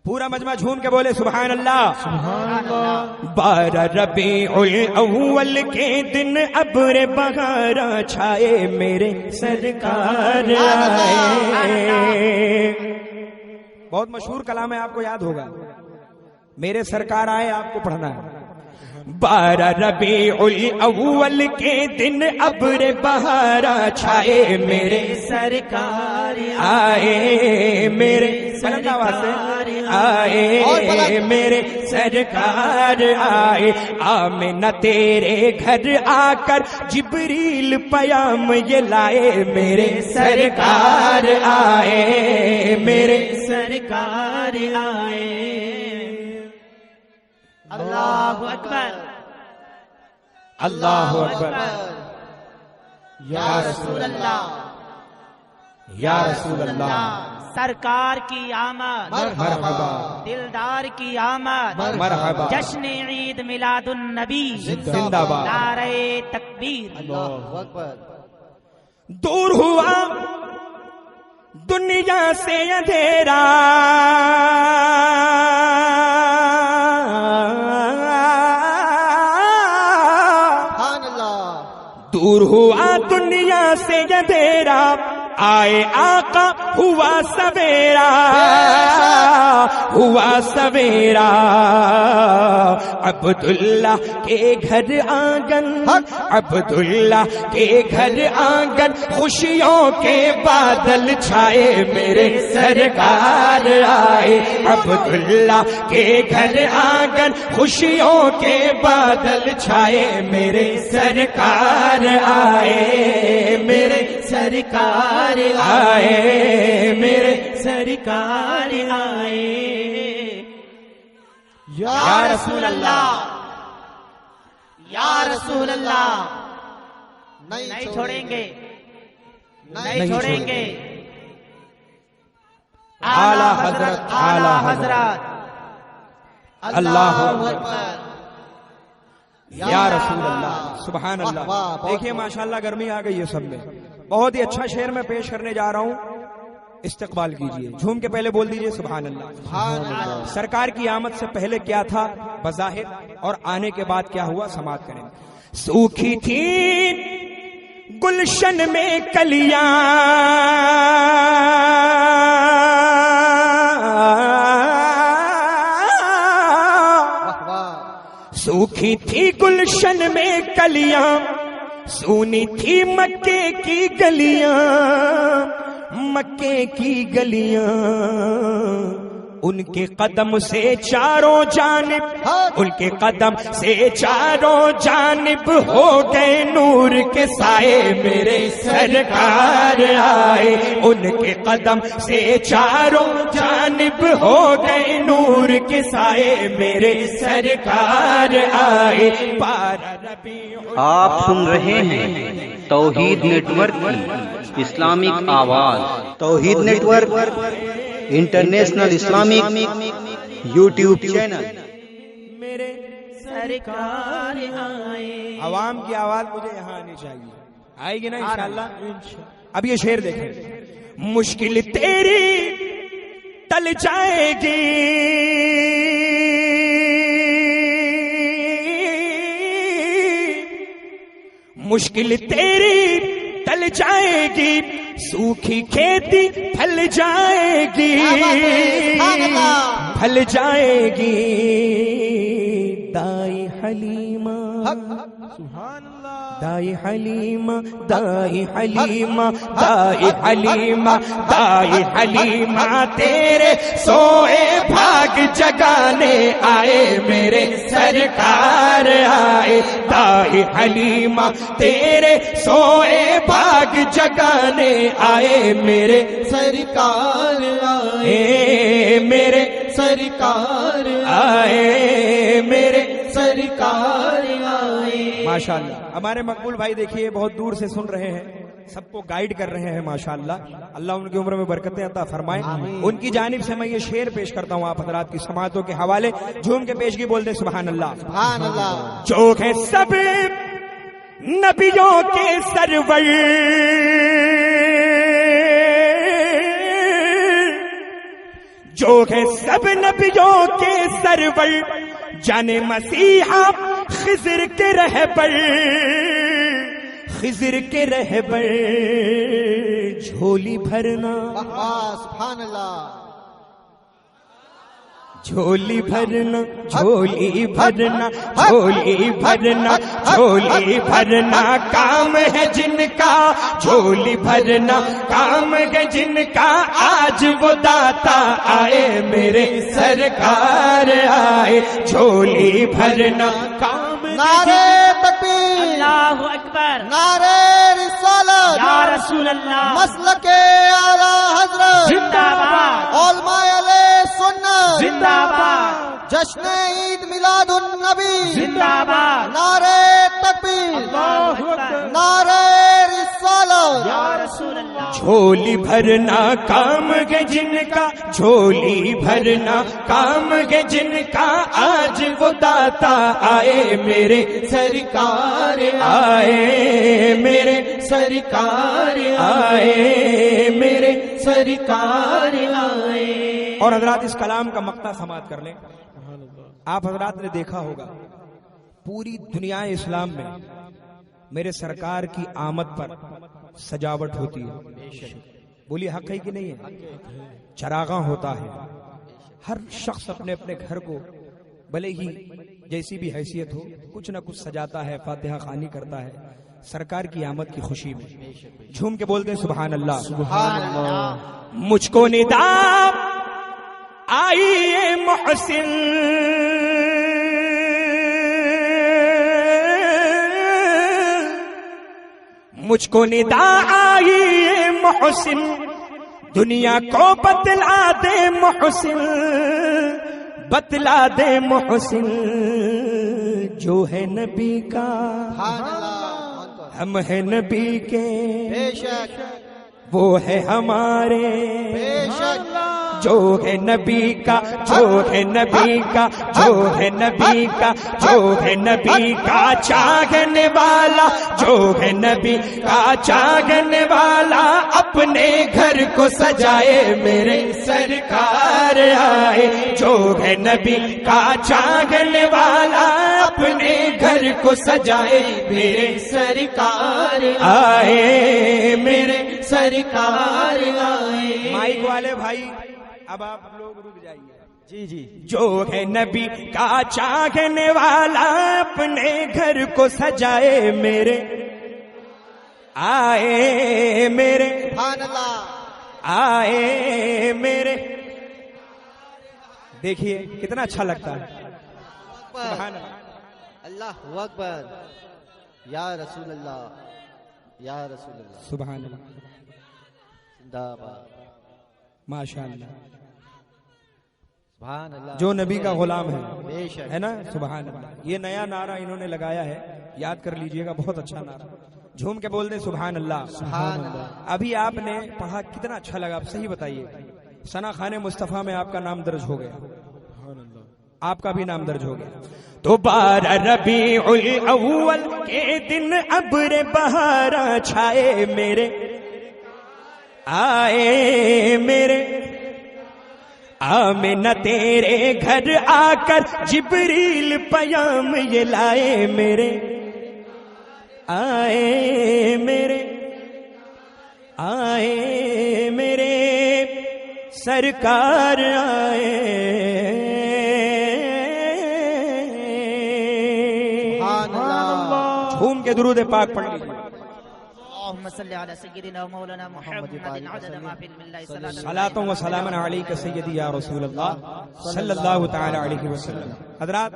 پورا مجمع جھوم کے بولے سبحان اللہ سبحان اللہ۔ 12 ربیع الاول کے دن ابر بہارا چھائے میرے سرکار آئے۔ بہت مشہور کلام ہے، آپ کو یاد ہوگا، میرے سرکار آئے، آپ کو پڑھنا ہے۔ 12 ربیع الاول کے دن ابر بہارا چھائے میرے سرکار آئے، میرے سرکار آئے، میرے سرکار آئے۔ آمنہ تیرے گھر آ کر جبریل پیام یہ لائے، میرے سرکار آئے، میرے سرکار آئے۔ اللہ اکبر، اللہ اکبر، یا رسول اللہ، یا رسول اللہ، سرکار کی آمد، مرحبا، دلدار کی آمد، مرحبا، جشن عید میلاد النبی، زندہ باد، نعرہ تکبیر۔ اللہ اکبر۔ دور ہوا دنیا سے اندھیرا، دور ہوا دنیا سے اندھیرا، آئے آقا ہوا سویرا، ہوا سویرا۔ عبداللہ کے گھر آنگن، عبداللہ کے گھر آنگن خوشیوں کے بادل چھائے، میرے سرکار آئے۔ عبداللہ کے گھر آنگن خوشیوں کے بادل چھائے، میرے سرکار آئے، میرے سرکار آئے، میرے سرکار آئے۔ یا رسول اللہ، یا رسول اللہ، نہیں چھوڑیں گے، نہیں چھوڑیں گے۔ اعلی حضرت، اعلی حضرت، اللہ اکبر، یا رسول اللہ، سبحان اللہ۔ دیکھیے ماشاءاللہ گرمی آ گئی ہے سب میں۔ بہت ہی اچھا شعر میں پیش کرنے جا رہا ہوں، استقبال کیجئے، جھوم کے پہلے بول دیجئے سبحان اللہ۔ سرکار کی آمد سے پہلے کیا تھا بظاہر، اور آنے کے بعد کیا ہوا، سماعت کریں۔ سوکھی تھی گلشن میں کلیاں، سوکھی تھی گلشن میں کلیاں، سونی تھی مکے کی گلیاں، مکے کی گلیاں۔ ان کے قدم سے چاروں جانب، ان کے قدم سے چاروں جانب ہو گئے نور کے سائے، میرے سرکار آئے۔ ان کے قدم سے چاروں جانب ہو گئے نور کے سائے، میرے سرکار آئے۔ آپ سن رہے ہیں توحید نیٹ ورک کی اسلامک آواز۔ Tawheed network international Islamic YouTube channel. میرے سرکار آئے۔ عوام کی آواز مجھے یہاں آنی چاہیے، آئے گی نا انشاءاللہ؟ اب یہ شعر دیکھیں۔ مشکل تیری ٹل جائے گی، مشکل تیری ٹل جائے گی، سوکھی کھیتی پھل جائے گی، پھل جائے گی۔ دائی حلیمہ، دائی حلیمہ، دائی حلیمہ، دائی حلیمہ، دائی حلیمہ تیرے سوئے بھاگ جگانے آئے، میرے سرکار آئے۔ دائی حلیمہ تیرے سوئے بھاگ جگانے آئے، میرے سرکار آئے، میرے سرکار آئے، میرے سرکار آئے۔ ماشاءاللہ ہمارے مقبول بھائی دیکھیے بہت دور سے سن رہے ہیں، سب کو گائیڈ کر رہے ہیں ماشاءاللہ۔ اللہ ان کی عمر میں برکتیں عطا فرمائے۔ ان کی جانب سے میں یہ شعر پیش کرتا ہوں آپ حضرات کی سماعتوں کے حوالے، جھوم کے پیشگی بول دیں سبحان اللہ، سبحان اللہ۔ جو ہے سب نبیوں کے سرور، جو ہے سب نبیوں کے سرور، جانے مسیحا خضر کے رہبر، خضر کے رہبر، جھولی بھرنا سبحان اللہ، جھولی بھرنا، جھولی بھرنا، جھولی بھرنا، جھولی بھرنا کام ہے جن کا، جھولی بھرنا کام ہے جن کا، آج وہ داتا آئے میرے سرکار آئے، جھولی بھرنا کام ہے نعرے تکبیر، اللہ اکبر، نعرے رسالت، یا رسول اللہ، مسلک اعلی حضرت، زندہ باد، علماء علیہ سنت، زندہ باد، جشن عید میلاد النبی، زندہ باد، نعرے تکبیر، اللہ اکبر، نعرے رسالت، یا رسول اللہ، جھولی بھرنا کام ہے جن کا، جھولی بھرنا کام ہے جن کا، آج وہ داتا آئے میرے سرکار آئے، میرے سرکار آئے، میرے سرکار آئے۔ اور حضرات اس کلام کا مقطع سماعت کر لیں۔ آپ حضرات نے دیکھا ہوگا پوری دنیا اسلام میں میرے سرکار کی آمد پر سجاوٹ ہوتی ہے، بولیے حق ہے کہ نہیں ہے؟ چراغاں ہوتا ہے، ہر شخص اپنے اپنے گھر کو بھلے ہی جیسی بھی حیثیت ہو کچھ نہ کچھ سجاتا ہے، فاتحہ خوانی کرتا ہے سرکار کی آمد کی خوشی میں، جھوم کے بولتے ہیں سبحان اللہ، سبحان اللہ، مجھ کو ندا آئیے محسن، مجھ کو ندا آئیے محسن، دنیا کو بتلا دے محسن، بتلا دے محسن، جو ہے نبی کا سبحان اللہ، ہم ہیں نبی کے، بے شک، وہ ہے ہمارے، بے شک، جو ہے نبی کا، جو ہے نبی کا، جو ہے نبی کا، جو ہے نبی کا چاہنے والا، جو ہے نبی کا چاہنے والا، اپنے گھر کو سجائے میرے سرکار آئے، جو ہے نبی کا چاہنے والا، اپنے گھر کو سجائے میرے سرکار آئے، میرے سرکار آئے۔ مائک والے بھائی اب آپ لوگ رک جائیے، جی جی، جو ہے نبی کا چاہنے والا، اپنے گھر کو سجائے میرے آئے، میرے سبحان اللہ، آئے میرے، دیکھیے کتنا اچھا لگتا ہے، سبحان اللہ، اللہ اکبر، یا رسول اللہ، یا رسول اللہ، سبحان اللہ، زندہ باد، ماشاء اللہ، سبحان اللہ، جو نبی کا غلام ہے، بے شک، ہے نا، سبحان اللہ۔ یہ نیا نعرہ انہوں نے لگایا ہے، یاد کر لیجئے گا، بہت اچھا نعرہ، جھوم کے بول دیں سبحان اللہ۔ سبحان اللہ، ابھی آپ نے پڑھا کتنا اچھا لگا، آپ صحیح بتائیے، ثنا خان مصطفیٰ میں آپ کا نام درج ہو گیا، آپ کا بھی نام درج ہو گیا۔ تو 12 ربیع الاول کے دن ابر بہارا چھائے میرے آئے، میرے آمنہ تیرے گھر آ کر جبریل پیام یہ لائے میرے آئے، میرے آئے، میرے سرکار آئے، سبحان اللہ، جھوم کے درود پاک پڑھ لیجیے۔ اللهم صل على سيدنا ومولانا محمد عدد ما في الملة صلاۃ و سلام علیک سیدی یا رسول اللہ صلی اللہ تعالی علیہ وسلم۔ حضرات